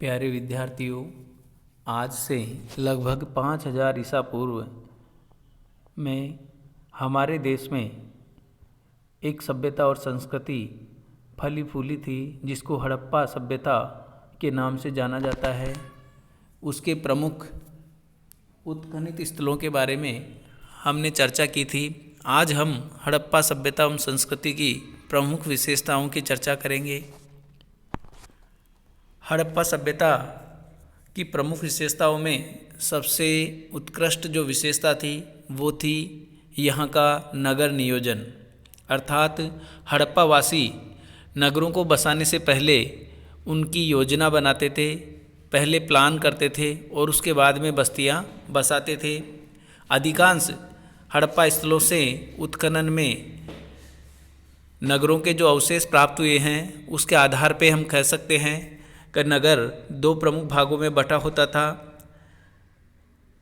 प्यारे विद्यार्थियों, आज से लगभग 5000 ईसा पूर्व में हमारे देश में एक सभ्यता और संस्कृति फली फूली थी जिसको हड़प्पा सभ्यता के नाम से जाना जाता है। उसके प्रमुख उत्खनित स्थलों के बारे में हमने चर्चा की थी। आज हम हड़प्पा सभ्यता एवं संस्कृति की प्रमुख विशेषताओं की चर्चा करेंगे। हड़प्पा सभ्यता की प्रमुख विशेषताओं में सबसे उत्कृष्ट जो विशेषता थी वो थी यहाँ का नगर नियोजन, अर्थात हड़प्पा वासी नगरों को बसाने से पहले उनकी योजना बनाते थे, पहले प्लान करते थे और उसके बाद में बस्तियाँ बसाते थे। अधिकांश हड़प्पा स्थलों से उत्खनन में नगरों के जो अवशेष प्राप्त हुए हैं उसके आधार पे हम कह सकते हैं कि नगर दो प्रमुख भागों में बटा होता था,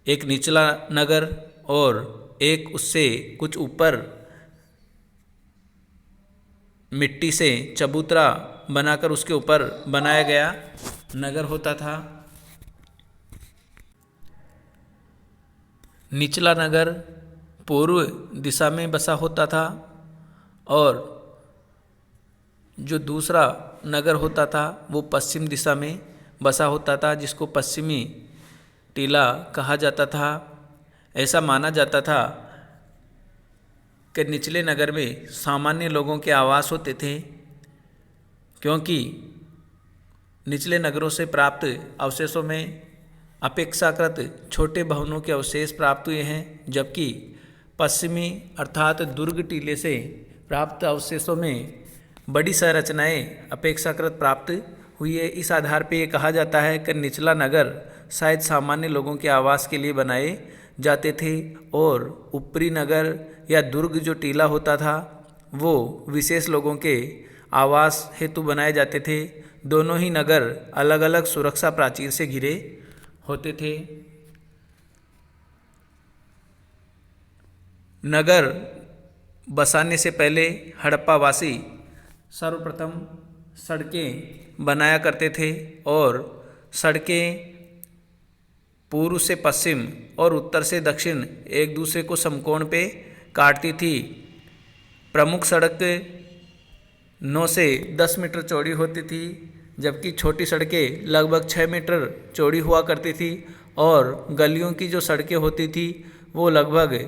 एक निचला नगर और एक उससे कुछ ऊपर मिट्टी से चबूतरा बनाकर उसके ऊपर बनाया गया नगर होता था। निचला नगर पूर्व दिशा में बसा होता था और जो दूसरा नगर होता था वो पश्चिम दिशा में बसा होता था, जिसको पश्चिमी टीला कहा जाता था। ऐसा माना जाता था कि निचले नगर में सामान्य लोगों के आवास होते थे, क्योंकि निचले नगरों से प्राप्त अवशेषों में अपेक्षाकृत छोटे भवनों के अवशेष प्राप्त हुए हैं, जबकि पश्चिमी अर्थात दुर्ग टीले से प्राप्त अवशेषों में बड़ी संरचनाएं अपेक्षाकृत प्राप्त हुई है। इस आधार पर यह कहा जाता है कि निचला नगर शायद सामान्य लोगों के आवास के लिए बनाए जाते थे और ऊपरी नगर या दुर्ग जो टीला होता था वो विशेष लोगों के आवास हेतु बनाए जाते थे। दोनों ही नगर अलग अलग सुरक्षा प्राचीर से घिरे होते थे। नगर बसाने से पहले हड़प्पा वासी सर्वप्रथम सड़कें बनाया करते थे और सड़कें पूर्व से पश्चिम और उत्तर से दक्षिण एक दूसरे को समकोण पे काटती थी। प्रमुख सड़क 9 से 10 मीटर चौड़ी होती थी, जबकि छोटी सड़कें लगभग 6 मीटर चौड़ी हुआ करती थी और गलियों की जो सड़कें होती थी वो लगभग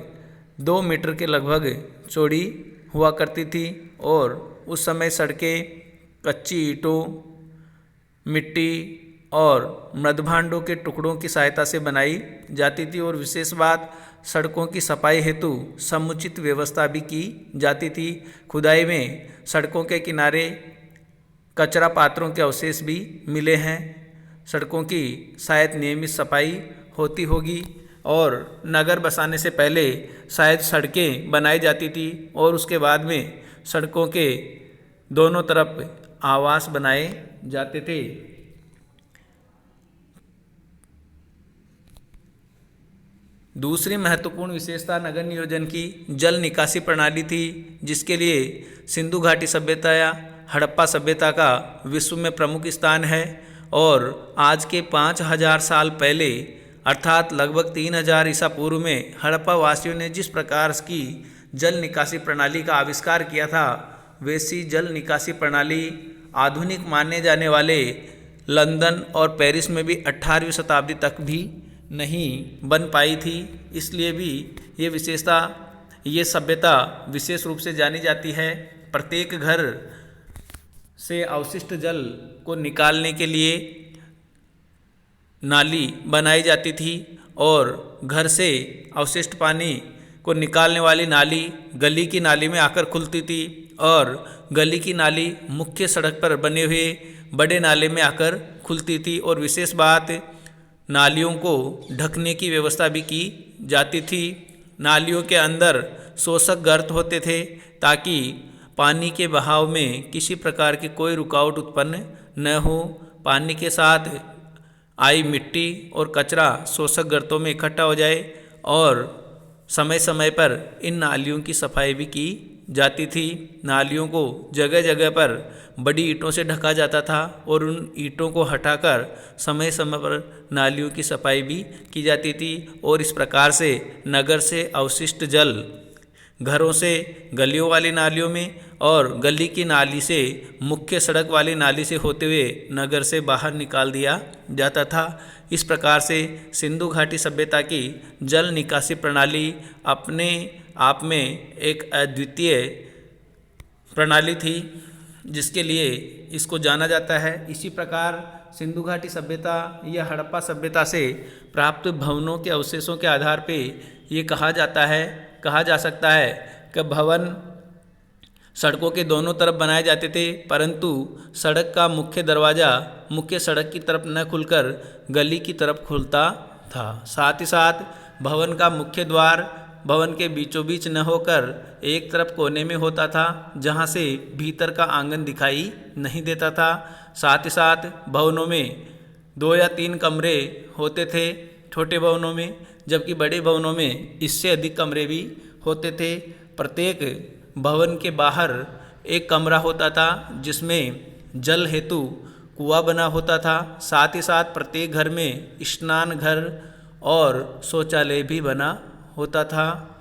2 मीटर के लगभग चौड़ी हुआ करती थी। और उस समय सड़कें कच्ची ईंटों, मिट्टी और मृदभांडों के टुकड़ों की सहायता से बनाई जाती थी और विशेष बात सड़कों की सफाई हेतु समुचित व्यवस्था भी की जाती थी। खुदाई में सड़कों के किनारे कचरा पात्रों के अवशेष भी मिले हैं। सड़कों की शायद नियमित सफाई होती होगी और नगर बसाने से पहले शायद सड़कें बनाई जाती थी और उसके बाद में सड़कों के दोनों तरफ आवास बनाए जाते थे। दूसरी महत्वपूर्ण विशेषता नगर नियोजन की जल निकासी प्रणाली थी, जिसके लिए सिंधु घाटी सभ्यता या हड़प्पा सभ्यता का विश्व में प्रमुख स्थान है। और आज के 5000 साल पहले अर्थात लगभग 3000 ईसा पूर्व में हड़प्पा वासियों ने जिस प्रकार की जल निकासी प्रणाली का आविष्कार किया था, वैसी जल निकासी प्रणाली आधुनिक माने जाने वाले लंदन और पेरिस में भी 18वीं शताब्दी तक भी नहीं बन पाई थी। इसलिए भी ये विशेषता, ये सभ्यता विशेष रूप से जानी जाती है। प्रत्येक घर से अवशिष्ट जल को निकालने के लिए नाली बनाई जाती थी और घर से अवशिष्ट पानी को निकालने वाली नाली गली की नाली में आकर खुलती थी और गली की नाली मुख्य सड़क पर बने हुए बड़े नाले में आकर खुलती थी। और विशेष बात, नालियों को ढकने की व्यवस्था भी की जाती थी। नालियों के अंदर शोषक गर्त होते थे ताकि पानी के बहाव में किसी प्रकार की कोई रुकावट उत्पन्न न हो। पानी के साथ आई मिट्टी और कचरा शोषक गर्तों में इकट्ठा हो जाए और समय समय पर इन नालियों की सफाई भी की जाती थी। नालियों को जगह जगह पर बड़ी ईंटों से ढका जाता था और उन ईंटों को हटाकर समय समय पर नालियों की सफाई भी की जाती थी और इस प्रकार से नगर से अवशिष्ट जल घरों से गलियों वाली नालियों में और गली की नाली से मुख्य सड़क वाली नाली से होते हुए नगर से बाहर निकाल दिया जाता था। इस प्रकार से सिंधु घाटी सभ्यता की जल निकासी प्रणाली अपने आप में एक अद्वितीय प्रणाली थी, जिसके लिए इसको जाना जाता है। इसी प्रकार सिंधु घाटी सभ्यता या हड़प्पा सभ्यता से प्राप्त भवनों के अवशेषों के आधार पे ये कहा जा सकता है कि भवन सड़कों के दोनों तरफ बनाए जाते थे, परंतु सड़क का मुख्य दरवाज़ा मुख्य सड़क की तरफ न खुलकर गली की तरफ खुलता था। साथ ही साथ भवन का मुख्य द्वार भवन के बीचों बीच न होकर एक तरफ कोने में होता था, जहां से भीतर का आंगन दिखाई नहीं देता था। साथ ही साथ भवनों में 2 या 3 कमरे होते थे छोटे भवनों में, जबकि बड़े भवनों में इससे अधिक कमरे भी होते थे। प्रत्येक भवन के बाहर एक कमरा होता था जिसमें जल हेतु कुआं बना होता था। साथ ही साथ प्रत्येक घर में स्नान घर और शौचालय भी बना होता था।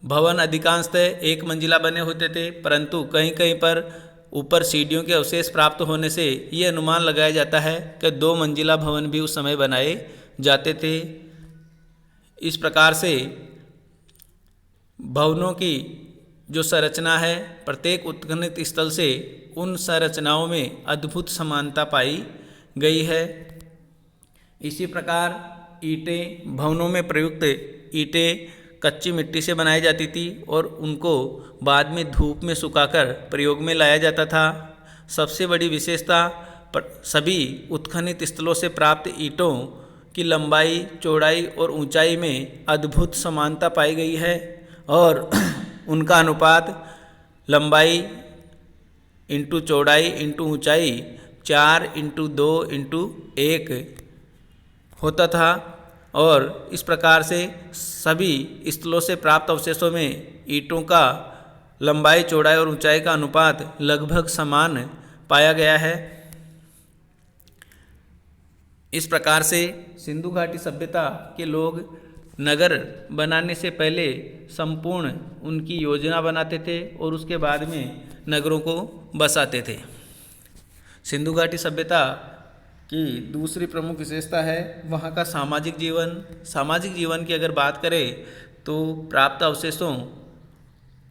भवन अधिकांशतः एक मंजिला बने होते थे, परंतु कहीं कहीं पर ऊपर सीढ़ियों के अवशेष प्राप्त होने से ये अनुमान लगाया जाता है कि 2 मंजिला भवन भी उस समय बनाए जाते थे। इस प्रकार से भवनों की जो संरचना है, प्रत्येक उत्खनन स्थल से उन संरचनाओं में अद्भुत समानता पाई गई है। इसी प्रकार ईंटें, भवनों में प्रयुक्त ईंटें कच्ची मिट्टी से बनाई जाती थी और उनको बाद में धूप में सुखाकर प्रयोग में लाया जाता था। सबसे बड़ी विशेषता सभी उत्खनित स्थलों से प्राप्त ईंटों की लंबाई, चौड़ाई और ऊंचाई में अद्भुत समानता पाई गई है और उनका अनुपात लंबाई इंटू चौड़ाई इंटू ऊंचाई 4:2:1 होता था। और इस प्रकार से सभी स्थलों से प्राप्त अवशेषों में ईंटों का लंबाई, चौड़ाई और ऊंचाई का अनुपात लगभग समान पाया गया है। इस प्रकार से सिंधु घाटी सभ्यता के लोग नगर बनाने से पहले संपूर्ण उनकी योजना बनाते थे और उसके बाद में नगरों को बसाते थे। सिंधु घाटी सभ्यता की दूसरी प्रमुख विशेषता है वहाँ का सामाजिक जीवन। सामाजिक जीवन की अगर बात करें तो प्राप्त अवशेषों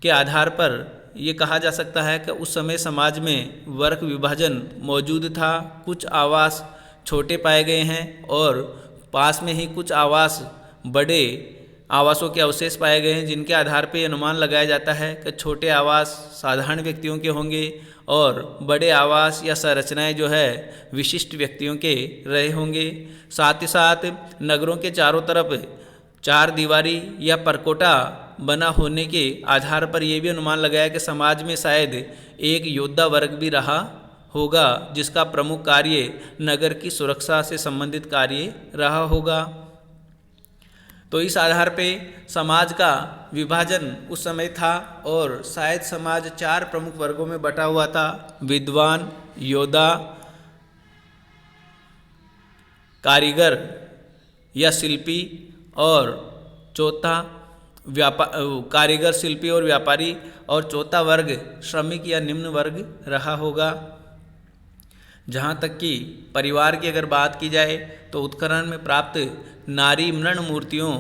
के आधार पर ये कहा जा सकता है कि उस समय समाज में वर्ग विभाजन मौजूद था। कुछ आवास छोटे पाए गए हैं और पास में ही कुछ आवास बड़े आवासों के अवशेष पाए गए हैं, जिनके आधार पर अनुमान लगाया जाता है कि छोटे आवास साधारण व्यक्तियों के होंगे और बड़े आवास या संरचनाएं जो है विशिष्ट व्यक्तियों के रहे होंगे। साथ ही साथ नगरों के चारों तरफ 4 दीवारी या परकोटा बना होने के आधार पर यह भी अनुमान लगाया कि समाज में शायद एक योद्धा वर्ग भी रहा होगा, जिसका प्रमुख कार्य नगर की सुरक्षा से संबंधित कार्य रहा होगा। तो इस आधार पे समाज का विभाजन उस समय था और शायद समाज 4 प्रमुख वर्गों में बटा हुआ था: विद्वान, योद्धा, कारीगर या शिल्पी और चौथा कारीगर, शिल्पी और व्यापारी, और चौथा वर्ग श्रमिक या निम्न वर्ग रहा होगा। जहाँ तक कि परिवार की अगर बात की जाए तो उत्खनन में प्राप्त नारी मृण मूर्तियों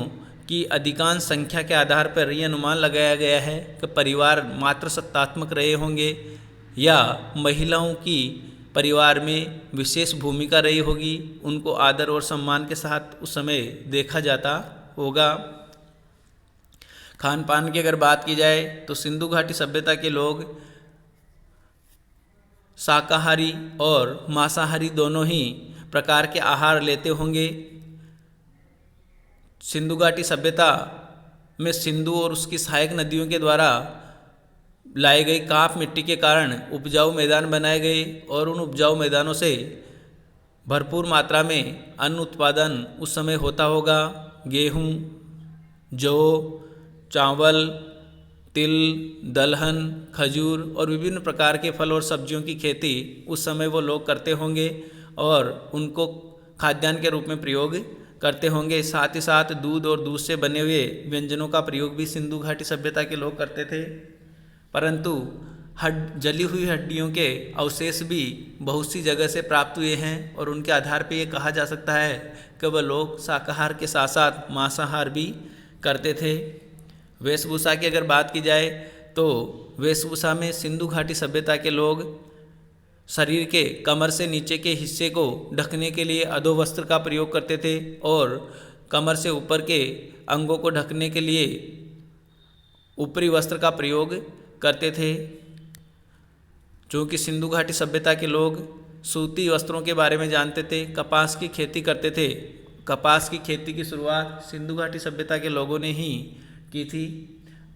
की अधिकांश संख्या के आधार पर यह अनुमान लगाया गया है कि परिवार मात्र सत्तात्मक रहे होंगे या महिलाओं की परिवार में विशेष भूमिका रही होगी। उनको आदर और सम्मान के साथ उस समय देखा जाता होगा। खान पान की अगर बात की जाए तो सिंधु घाटी सभ्यता के लोग शाकाहारी और मांसाहारी दोनों ही प्रकार के आहार लेते होंगे। सिंधु घाटी सभ्यता में सिंधु और उसकी सहायक नदियों के द्वारा लाई गई काफ मिट्टी के कारण उपजाऊ मैदान बनाए गए और उन उपजाऊ मैदानों से भरपूर मात्रा में अन्न उत्पादन उस समय होता होगा। गेहूँ, जौ, चावल, तिल, दलहन, खजूर और विभिन्न प्रकार के फल और सब्जियों की खेती उस समय वो लोग करते होंगे और उनको खाद्यान्न के रूप में प्रयोग करते होंगे। साथ ही साथ दूध और दूध से बने हुए व्यंजनों का प्रयोग भी सिंधु घाटी सभ्यता के लोग करते थे। परंतु जली हुई हड्डियों के अवशेष भी बहुत सी जगह से प्राप्त हुए हैं और उनके आधार पर यह कहा जा सकता है कि वह लोग शाकाहार के साथ साथ मांसाहार भी करते थे। वेशभूषा की अगर बात की जाए तो वेशभूषा में सिंधु घाटी सभ्यता के लोग शरीर के कमर से नीचे के हिस्से को ढकने के लिए अधोवस्त्र का प्रयोग करते थे और कमर से ऊपर के अंगों को ढकने के लिए ऊपरी वस्त्र का प्रयोग करते थे। चूँकि सिंधु घाटी सभ्यता के लोग सूती वस्त्रों के बारे में जानते थे, कपास की खेती करते थे। कपास की खेती की शुरुआत सिंधु घाटी सभ्यता के लोगों ने ही की थी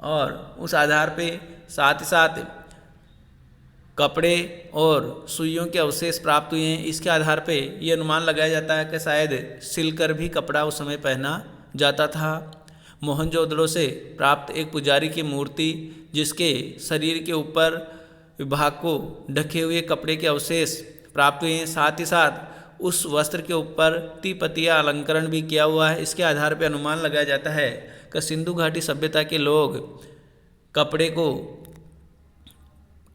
और उस आधार पे साथ ही साथ कपड़े और सुइयों के अवशेष प्राप्त हुए हैं। इसके आधार पे ये अनुमान लगाया जाता है कि शायद सिलकर भी कपड़ा उस समय पहना जाता था। मोहनजोदड़ो से प्राप्त एक पुजारी की मूर्ति जिसके शरीर के ऊपर विभाग को ढके हुए कपड़े के अवशेष प्राप्त हुए हैं। साथ ही साथ उस वस्त्र के ऊपर तिपतिया अलंकरण भी किया हुआ है। इसके आधार पर अनुमान लगाया जाता है कि सिंधु घाटी सभ्यता के लोग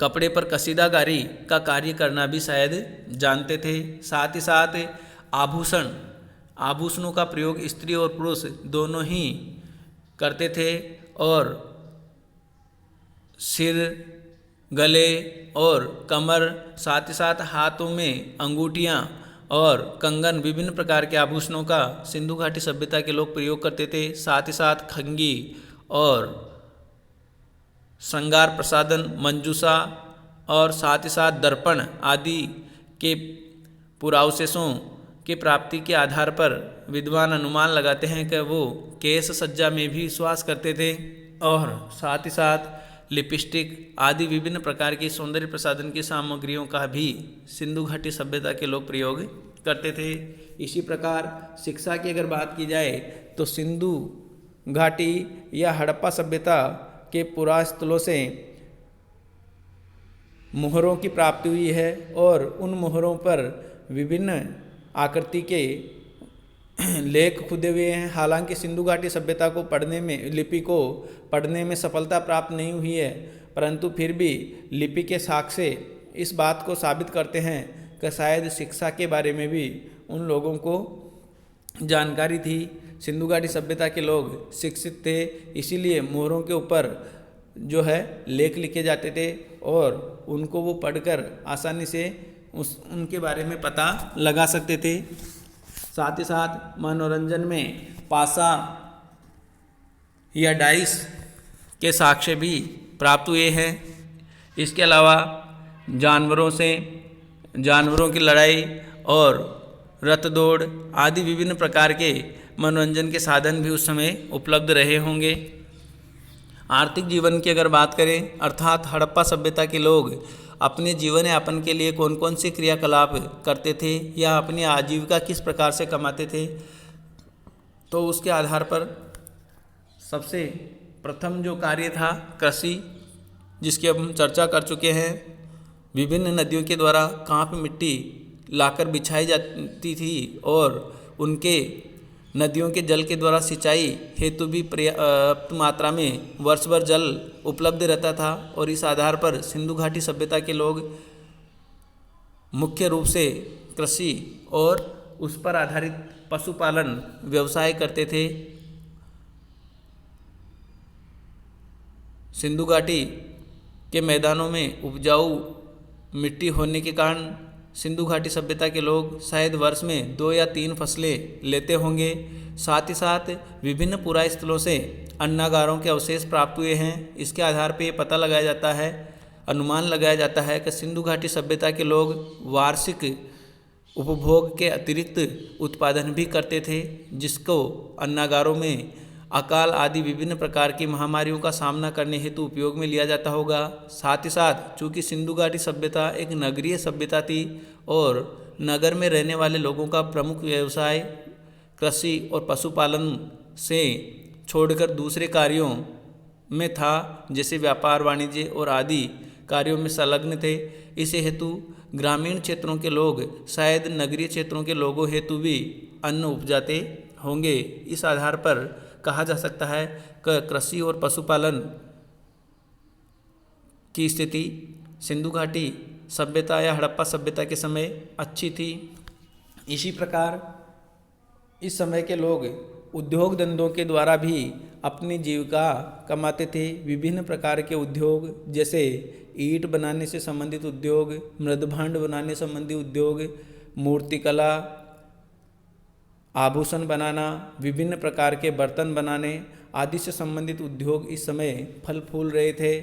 कपड़े पर कसीदाकारी का कार्य करना भी शायद जानते थे। साथ ही साथ आभूषणों का प्रयोग स्त्री और पुरुष दोनों ही करते थे और सिर, गले और कमर, साथ ही साथ हाथों में अंगूठियाँ और कंगन, विभिन्न प्रकार के आभूषणों का सिंधु घाटी सभ्यता के लोग प्रयोग करते थे। साथ ही साथ खंगी और श्रृंगार प्रसाधन, मंजूषा और साथ ही साथ दर्पण आदि के पुरावशेषों की प्राप्ति के आधार पर विद्वान अनुमान लगाते हैं कि वो केश सज्जा में भी विश्वास करते थे और साथ ही साथ लिपस्टिक आदि विभिन्न प्रकार की सौंदर्य प्रसाधन की सामग्रियों का भी सिंधु घाटी सभ्यता के लोग प्रयोग करते थे। इसी प्रकार शिक्षा की अगर बात की जाए तो सिंधु घाटी या हड़प्पा सभ्यता के पुरास्थलों से मोहरों की प्राप्ति हुई है और उन मोहरों पर विभिन्न आकृति के लेख खुदे हुए हैं। हालांकि सिंधु घाटी सभ्यता को लिपि को पढ़ने में सफलता प्राप्त नहीं हुई है, परंतु फिर भी लिपि के साक्ष्य इस बात को साबित करते हैं कि शायद शिक्षा के बारे में भी उन लोगों को जानकारी थी। सिंधु घाटी सभ्यता के लोग शिक्षित थे, इसीलिए मोहरों के ऊपर जो है लेख लिखे जाते थे और उनको वो पढ़कर आसानी से उनके बारे में पता लगा सकते थे। साथ ही साथ मनोरंजन में पासा या डाइस के साक्ष्य भी प्राप्त हुए हैं। इसके अलावा जानवरों की लड़ाई और रथ दौड़ आदि विभिन्न प्रकार के मनोरंजन के साधन भी उस समय उपलब्ध रहे होंगे। आर्थिक जीवन की अगर बात करें अर्थात हड़प्पा सभ्यता के लोग अपने जीवन यापन के लिए कौन कौन से क्रियाकलाप करते थे या अपनी आजीविका किस प्रकार से कमाते थे, तो उसके आधार पर सबसे प्रथम जो कार्य था कृषि, जिसकी अब हम चर्चा कर चुके हैं। विभिन्न नदियों के द्वारा कांप मिट्टी लाकर बिछाई जाती थी और उनके नदियों के जल के द्वारा सिंचाई हेतु भी पर्याप्त मात्रा में वर्ष भर जल उपलब्ध रहता था और इस आधार पर सिंधु घाटी सभ्यता के लोग मुख्य रूप से कृषि और उस पर आधारित पशुपालन व्यवसाय करते थे। सिंधु घाटी के मैदानों में उपजाऊ मिट्टी होने के कारण सिंधु घाटी सभ्यता के लोग शायद वर्ष में 2 या 3 फसलें लेते होंगे। साथ ही साथ विभिन्न पुरास्थलों से अन्नागारों के अवशेष प्राप्त हुए हैं। इसके आधार पर पता लगाया जाता है, अनुमान लगाया जाता है कि सिंधु घाटी सभ्यता के लोग वार्षिक उपभोग के अतिरिक्त उत्पादन भी करते थे, जिसको अन्नागारों में अकाल आदि विभिन्न प्रकार की महामारियों का सामना करने हेतु उपयोग में लिया जाता होगा। साथ ही साथ चूँकि सिंधु घाटी सभ्यता एक नगरीय सभ्यता थी और नगर में रहने वाले लोगों का प्रमुख व्यवसाय कृषि और पशुपालन से छोड़कर दूसरे कार्यों में था, जैसे व्यापार वाणिज्य और आदि कार्यों में संलग्न थे। इसे हेतु ग्रामीण क्षेत्रों के लोग शायद नगरीय क्षेत्रों के लोगों हेतु भी अन्न उपजाते होंगे। इस आधार पर कहा जा सकता है कि कृषि और पशुपालन की स्थिति सिंधु घाटी सभ्यता या हड़प्पा सभ्यता के समय अच्छी थी। इसी प्रकार इस समय के लोग उद्योग धंधों के द्वारा भी अपनी जीविका कमाते थे। विभिन्न प्रकार के उद्योग, जैसे ईंट बनाने से संबंधित उद्योग, मृदभांड बनाने संबंधी उद्योग, मूर्तिकला, आभूषण बनाना, विभिन्न प्रकार के बर्तन बनाने आदि से संबंधित उद्योग इस समय फल फूल रहे थे।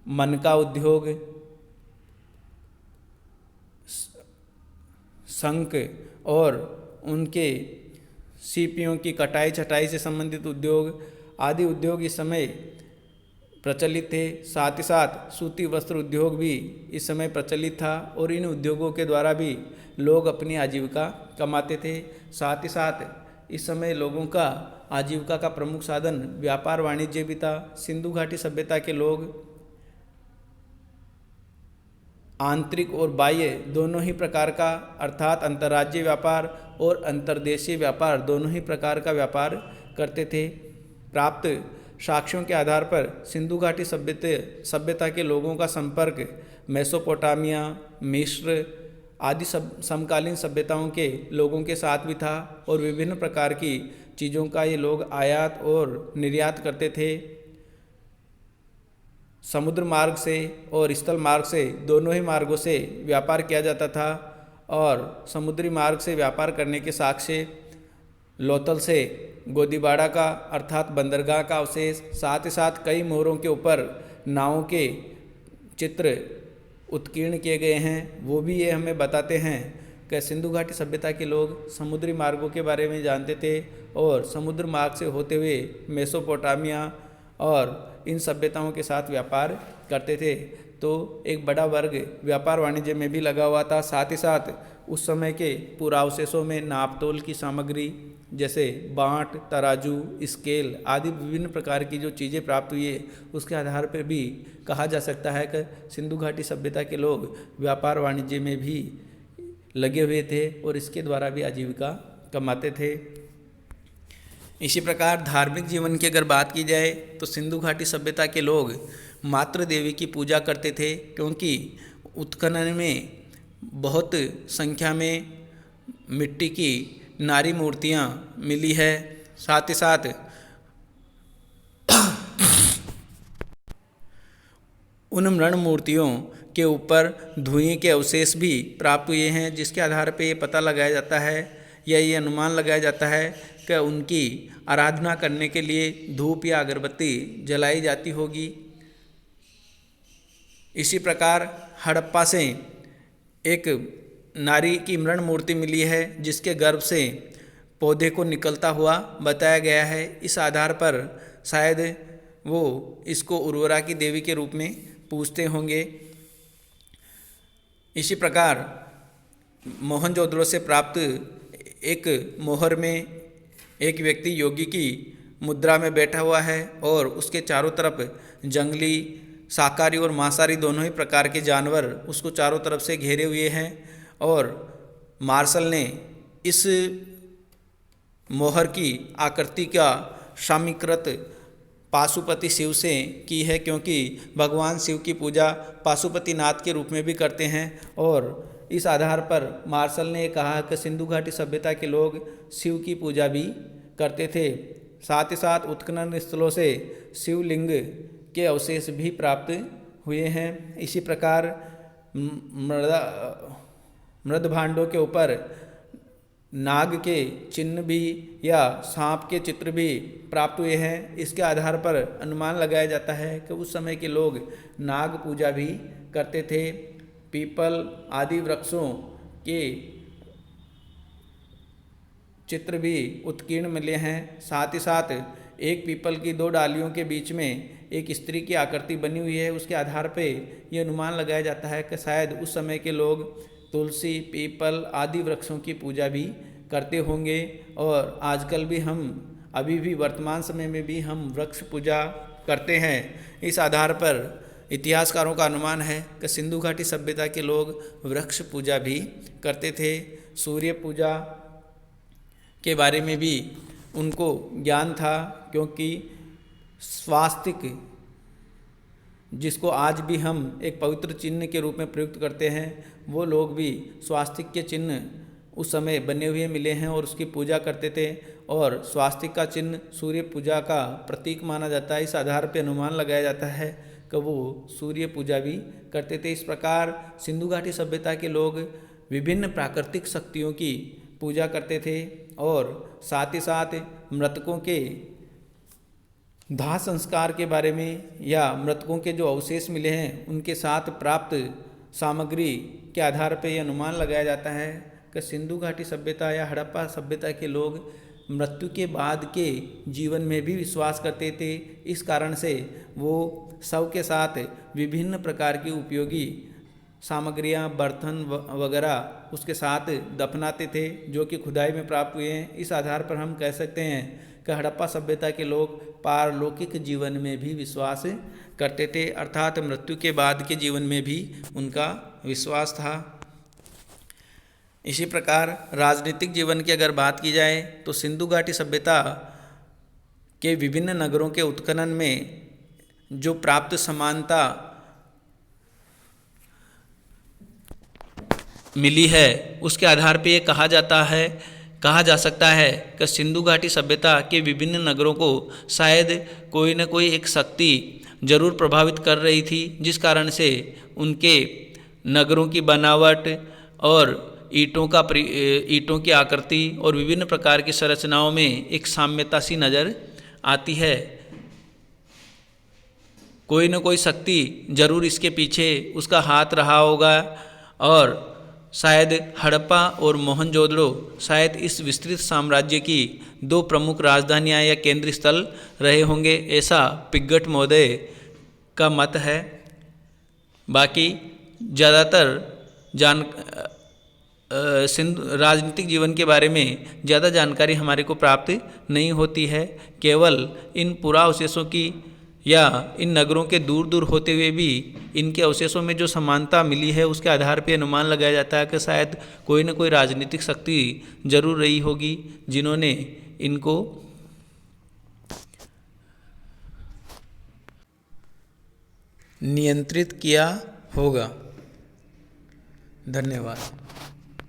मनका उद्योग, शंख और उनके सीपियों की कटाई छटाई से संबंधित उद्योग आदि उद्योग इस समय प्रचलित थे। साथ ही साथ सूती वस्त्र उद्योग भी इस समय प्रचलित था और इन उद्योगों के द्वारा भी लोग अपनी आजीविका कमाते थे। साथ ही साथ इस समय लोगों का आजीविका का प्रमुख साधन व्यापार वाणिज्य भी था। सिंधु घाटी सभ्यता के लोग आंतरिक और बाह्य दोनों ही प्रकार का, अर्थात अंतर्राज्यीय व्यापार और अंतर्देशीय व्यापार दोनों ही प्रकार का व्यापार करते थे। प्राप्त साक्ष्यों के आधार पर सिंधु घाटी सभ्यता के लोगों का संपर्क मेसोपोटामिया, मिस्र आदि समकालीन सभ्यताओं के लोगों के साथ भी था और विभिन्न प्रकार की चीज़ों का ये लोग आयात और निर्यात करते थे। समुद्र मार्ग से और स्थल मार्ग से दोनों ही मार्गों से व्यापार किया जाता था और समुद्री मार्ग से व्यापार करने के साक्ष्य लोथल से गोदीबाड़ा का अर्थात बंदरगाह का अवशेष, साथ ही साथ कई मोहरों के ऊपर नावों के चित्र उत्कीर्ण किए गए हैं। वो भी ये हमें बताते हैं कि सिंधु घाटी सभ्यता के लोग समुद्री मार्गों के बारे में जानते थे और समुद्र मार्ग से होते हुए मेसोपोटामिया और इन सभ्यताओं के साथ व्यापार करते थे। तो एक बड़ा वर्ग व्यापार वाणिज्य में भी लगा हुआ था। साथ ही साथ उस समय के पुरावशेषों में नापतोल की सामग्री जैसे बाँट, तराजू, स्केल आदि विभिन्न प्रकार की जो चीज़ें प्राप्त हुई है, उसके आधार पर भी कहा जा सकता है कि सिंधु घाटी सभ्यता के लोग व्यापार वाणिज्य में भी लगे हुए थे और इसके द्वारा भी आजीविका कमाते थे। इसी प्रकार धार्मिक जीवन की अगर बात की जाए तो सिंधु घाटी सभ्यता के लोग मातृ देवी की पूजा करते थे, क्योंकि उत्खनन में बहुत संख्या में मिट्टी की नारी मूर्तियाँ मिली है। साथ ही साथ उन मृण मूर्तियों के ऊपर धुएं के अवशेष भी प्राप्त हुए हैं, जिसके आधार पर ये पता लगाया जाता है या ये अनुमान लगाया जाता है कि उनकी आराधना करने के लिए धूप या अगरबत्ती जलाई जाती होगी। इसी प्रकार हड़प्पा से एक नारी की मृण मूर्ति मिली है, जिसके गर्भ से पौधे को निकलता हुआ बताया गया है। इस आधार पर शायद वो इसको उर्वरा की देवी के रूप में पूजते होंगे। इसी प्रकार मोहनजोदड़ो से प्राप्त एक मोहर में एक व्यक्ति योगी की मुद्रा में बैठा हुआ है और उसके चारों तरफ जंगली, शाकाहारी और मांसाहारी दोनों ही प्रकार के जानवर उसको चारों तरफ से घेरे हुए हैं। और मार्शल ने इस मोहर की आकृति का सामीकृत पाशुपति शिव से की है, क्योंकि भगवान शिव की पूजा पाशुपतिनाथ के रूप में भी करते हैं। और इस आधार पर मार्शल ने कहा कि सिंधु घाटी सभ्यता के लोग शिव की पूजा भी करते थे। साथ ही साथ उत्खनन स्थलों से शिवलिंग के अवशेष भी प्राप्त हुए हैं। इसी प्रकार मृद भांडों के ऊपर नाग के चिन्ह भी या सांप के चित्र भी प्राप्त हुए हैं। इसके आधार पर अनुमान लगाया जाता है कि उस समय के लोग नाग पूजा भी करते थे। पीपल आदि वृक्षों के चित्र भी उत्कीर्ण मिले हैं। साथ ही साथ एक पीपल की दो डालियों के बीच में एक स्त्री की आकृति बनी हुई है। उसके आधार पे ये अनुमान लगाया जाता है कि शायद उस समय के लोग तुलसी, पीपल आदि वृक्षों की पूजा भी करते होंगे। और आजकल भी हम अभी भी वर्तमान समय में भी हम वृक्ष पूजा करते हैं। इस आधार पर इतिहासकारों का अनुमान है कि सिंधु घाटी सभ्यता के लोग वृक्ष पूजा भी करते थे। सूर्य पूजा के बारे में भी उनको ज्ञान था, क्योंकि स्वास्तिक जिसको आज भी हम एक पवित्र चिन्ह के रूप में प्रयुक्त करते हैं, वो लोग भी स्वास्तिक के चिन्ह उस समय बने हुए मिले हैं और उसकी पूजा करते थे। और स्वास्तिक का चिन्ह सूर्य पूजा का प्रतीक माना जाता है। इस आधार पर अनुमान लगाया जाता है कि वो सूर्य पूजा भी करते थे। इस प्रकार सिंधु घाटी सभ्यता के लोग विभिन्न प्राकृतिक शक्तियों की पूजा करते थे और साथ ही साथ मृतकों के दाह संस्कार के बारे में या मृतकों के जो अवशेष मिले हैं उनके साथ प्राप्त सामग्री के आधार पर यह अनुमान लगाया जाता है कि सिंधु घाटी सभ्यता या हड़प्पा सभ्यता के लोग मृत्यु के बाद के जीवन में भी विश्वास करते थे। इस कारण से वो शव के साथ विभिन्न प्रकार की उपयोगी सामग्रियां, बर्तन वगैरह उसके साथ दफनाते थे, जो कि खुदाई में प्राप्त हुए हैं। इस आधार पर हम कह सकते हैं कि हड़प्पा सभ्यता के लोग पारलौकिक जीवन में भी विश्वास करते थे, अर्थात मृत्यु के बाद के जीवन में भी उनका विश्वास था। इसी प्रकार राजनीतिक जीवन की अगर बात की जाए तो सिंधु घाटी सभ्यता के विभिन्न नगरों के उत्खनन में जो प्राप्त समानता मिली है उसके आधार पर यह कहा जा सकता है कि सिंधु घाटी सभ्यता के विभिन्न नगरों को शायद कोई न कोई एक शक्ति जरूर प्रभावित कर रही थी, जिस कारण से उनके नगरों की बनावट और ईंटों की आकृति और विभिन्न प्रकार की संरचनाओं में एक साम्यता सी नज़र आती है। कोई न कोई शक्ति जरूर इसके पीछे उसका हाथ रहा होगा और शायद हड़प्पा और मोहनजोदड़ो शायद इस विस्तृत साम्राज्य की दो प्रमुख राजधानियां या केंद्र स्थल रहे होंगे, ऐसा पिग्गट महोदय का मत है। बाकी ज़्यादातर राजनीतिक जीवन के बारे में ज़्यादा जानकारी हमारे को प्राप्त नहीं होती है। केवल इन पुरावशेषों की या इन नगरों के दूर दूर होते हुए भी इनके अवशेषों में जो समानता मिली है उसके आधार पर अनुमान लगाया जाता है कि शायद कोई न कोई राजनीतिक शक्ति जरूर रही होगी जिन्होंने इनको नियंत्रित किया होगा। धन्यवाद।